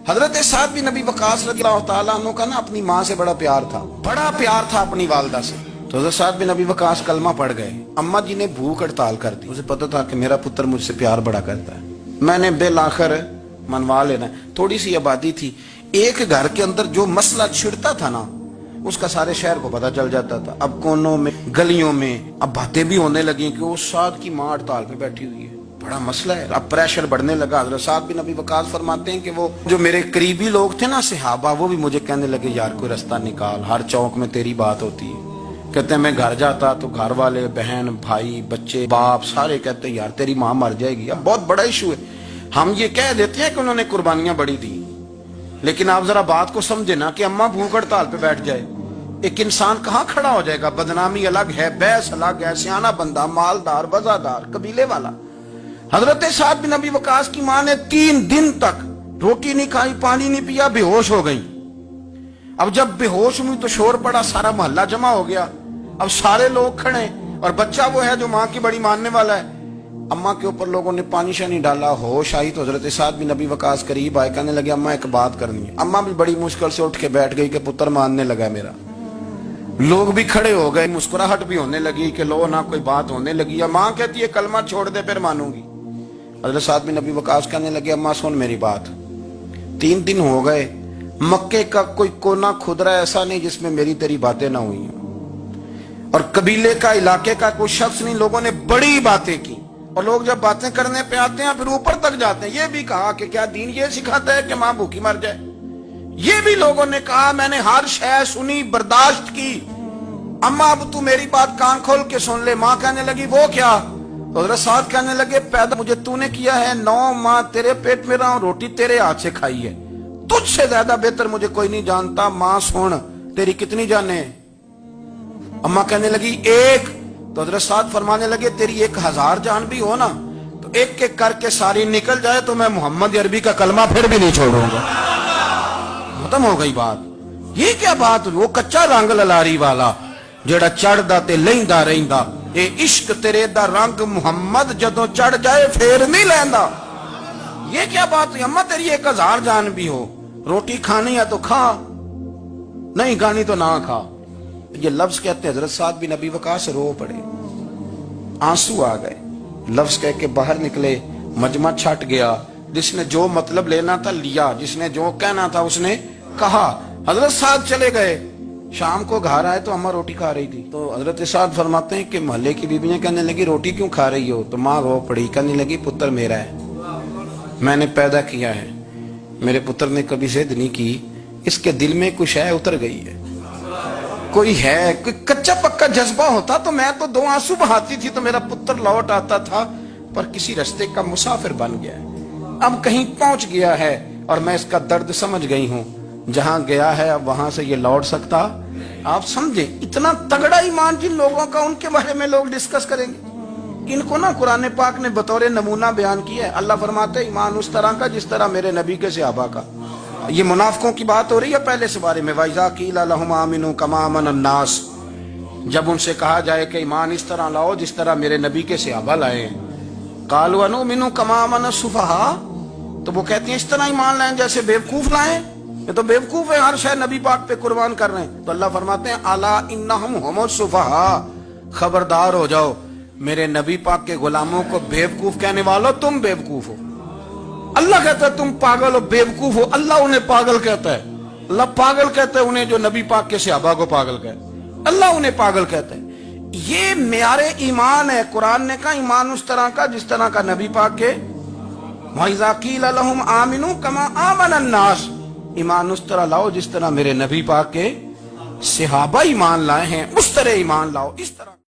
حضرت سعد بن ابی وقاص رضی اللہ تعالیٰ عنہ کا نا اپنی ماں سے بڑا پیار تھا اپنی والدہ سے. تو حضرت سعد بن ابی وقاص کلمہ پڑھ گئے. اماں جی نے بھوک ہڑتال کر دی. مجھے پتا تھا کہ میرا پتر مجھ سے پیار بڑا کرتا ہے, میں نے بالآخر منوا لینا. تھوڑی سی آبادی تھی, ایک گھر کے اندر جو مسئلہ چھڑتا تھا نا اس کا سارے شہر کو پتا چل جاتا تھا. اب کونوں میں گلیوں میں اب باتیں بھی ہونے لگی کہ وہ سعد کی ماں ہڑتال پہ بیٹھی ہوئی ہے, بڑا مسئلہ ہے. اب پریشر بڑھنے لگا. حضرت سعد بن ابی وقاص فرماتے ہیں کہ وہ جو میرے قریبی لوگ تھے نا صحابہ, وہ بھی مجھے کہنے لگے یار کوئی رستہ نکال, ہر چوک میں تیری بات ہوتی ہے. کہتے ہیں میں گھر جاتا تو گھر والے, بہن, بھائی, بچے, باپ سارے کہتے ہیں یار تیری ماں مر جائے گی. اب بہت بڑا ایشو ہے. ہم یہ کہہ دیتے ہیں کہ انہوں نے قربانیاں بڑی دی, لیکن آپ ذرا بات کو سمجھے نا کہ اماں بھوک ہڑتال پہ بیٹھ جائے, ایک انسان کہاں کھڑا ہو جائے گا؟ بدنامی الگ ہے, بحث الگ ہے, سیانہ بندہ, مالدار, وزادار, قبیلے والا. حضرت سعد بن ابی وقاص کی ماں نے 3 دن تک روٹی نہیں کھائی, پانی نہیں پیا, بے ہوش ہو گئی. اب جب بے ہوش ہوئی تو شور پڑا, سارا محلہ جمع ہو گیا. اب سارے لوگ کھڑے اور بچہ وہ ہے جو ماں کی بڑی ماننے والا ہے. اماں کے اوپر لوگوں نے پانی شانی ڈالا, ہوش آئی تو حضرت سعد بن ابی وقاص قریب آئے, کہنے لگے اماں ایک بات کرنی ہے. اماں بھی بڑی مشکل سے اٹھ کے بیٹھ گئی کہ پتر ماننے لگا میرا. لوگ بھی کھڑے ہو گئے, مسکراہٹ بھی ہونے لگی کہ لو نہ کوئی بات ہونے لگی. ماں کہتی ہے کلمہ چھوڑ دے پھر مانوں گی. حضرت سعد بن ابی وقاص کہنے لگے اماں سن میری بات, 3 دن ہو گئے, مکے کا کوئی کونا کھدرا ایسا نہیں جس میں میری تیری باتیں نہ ہوئی ہیں, اور قبیلے کا, علاقے کا کوئی شخص نہیں. لوگوں نے بڑی باتیں کی, اور لوگ جب باتیں کرنے پہ آتے ہیں پھر اوپر تک جاتے ہیں. یہ بھی کہا کہ کیا دین یہ سکھاتا ہے کہ ماں بھوکی مر جائے؟ یہ بھی لوگوں نے کہا. میں نے ہر شے سنی, برداشت کی. اماں اب تو میری بات کان کھول کے سن لے. ماں کہنے لگی وہ کیا؟ تو حضرت سعد کہنے لگے پیدا مجھے تو نے کیا ہے, 9 ماہ تیرے پیٹ میں رہا ہوں, روٹی تیرے ہاتھ سے کھائی ہے, تجھ سے زیادہ بہتر مجھے کوئی نہیں جانتا. ماں سن تیری کتنی جانیں؟ اماں کہنے لگی 1. تو حضرت سعد فرمانے لگے تیری 1000 جان بھی ہو نا تو ایک ایک کر کے ساری نکل جائے تو میں محمد عربی کا کلمہ پھر بھی نہیں چھوڑوں گا. ختم ہو گئی بات. یہ کیا بات؟ وہ کچا رنگ للاری والا جڑا چڑھدا تے لیندا رہندا, اے عشق تیرے دا رنگ محمد جدوں چڑھ جائے پھر نہیں لیندا. یہ کیا بات؟ اماں تیری 1000 جان بھی ہو, روٹی کھانی ہے تو کھا, نہیں کھانی تو نہ کھا. یہ لفظ کہتے ہیں حضرت سعد بن ابی وقاص رو پڑے, آنسو آ گئے. لفظ کہہ کے باہر نکلے, مجمع چھٹ گیا. جس نے جو مطلب لینا تھا لیا, جس نے جو کہنا تھا اس نے کہا. حضرت سعد چلے گئے. شام کو گھر آئے تو اماں روٹی کھا رہی تھی. تو حضرت سعد فرماتے ہیں کہ محلے کی بیویاں کہنے لگی روٹی کیوں کھا رہی ہو؟ تو ماں رو پڑی, کہنے لگی پتر میرا ہے, میں نے پیدا کیا ہے, میرے پتر نے کبھی ضد نہیں کی, اس کے دل میں کچھ ہے اتر گئی ہے, کوئی ہے, کوئی کچا پکا جذبہ ہوتا تو میں تو 2 آنسو بہاتی تھی تو میرا پتر لوٹ آتا تھا, پر کسی رستے کا مسافر بن گیا ہے, اب کہیں پہنچ گیا ہے اور میں اس کا درد سمجھ گئی ہوں. جہاں گیا ہے اب وہاں سے یہ لوٹ سکتا. آپ سمجھیں اتنا تگڑا ایمان جن لوگوں کا, ان کے بارے میں لوگ ڈسکس کریں گے. ان کو نا قرآن پاک نے بطور نمونہ بیان کیا ہے. اللہ فرماتے ہیں ایمان اس طرح کا جس طرح میرے نبی کے صحابہ کا. یہ منافقوں کی بات ہو رہی ہے پہلے سے بارے میں. وَإِذَا قِيلَ لَهُمْ آمِنُوا كَمَا آمَنَ النَّاسُ, جب ان سے کہا جائے کہ ایمان اس طرح لاؤ جس طرح میرے نبی کے صحابہ لائے ہیں. قَالُوا أَنُؤْمِنُ كَمَا آمَنَ السُّفَهَاءُ, تو وہ کہتے ہیں اس طرح ایمان لائیں جیسے بیوقوف لائیں. یہ تو بیوقوف ہے, ہر شے نبی پاک پہ قربان کر رہے ہیں. تو اللہ فرماتے ہیں الا انہم هم السفہاء, خبردار ہو جاؤ میرے نبی پاک کے غلاموں کو بیوقوف کہنے والو تم بیوقوف ہو. اللہ کہتا ہے تم پاگل ہو, بیوقوف ہو. اللہ انہیں پاگل کہتا ہے, اللہ پاگل کہتا ہے انہیں جو نبی پاک کے صحابہ کو پاگل کہتا ہے. اللہ انہیں پاگل کہتا ہے. یہ معیار ایمان ہے. قرآن نے کہا ایمان اس طرح کا جس طرح کا نبی پاک کے. وَإِذَا قِيلَ لَهُمْ آمِنُوا كَمَا آمَنَ النَّاسُ, ایمان اس طرح لاؤ جس طرح میرے نبی پاک کے صحابہ ایمان لائے ہیں, اس طرح ایمان لاؤ, اس طرح.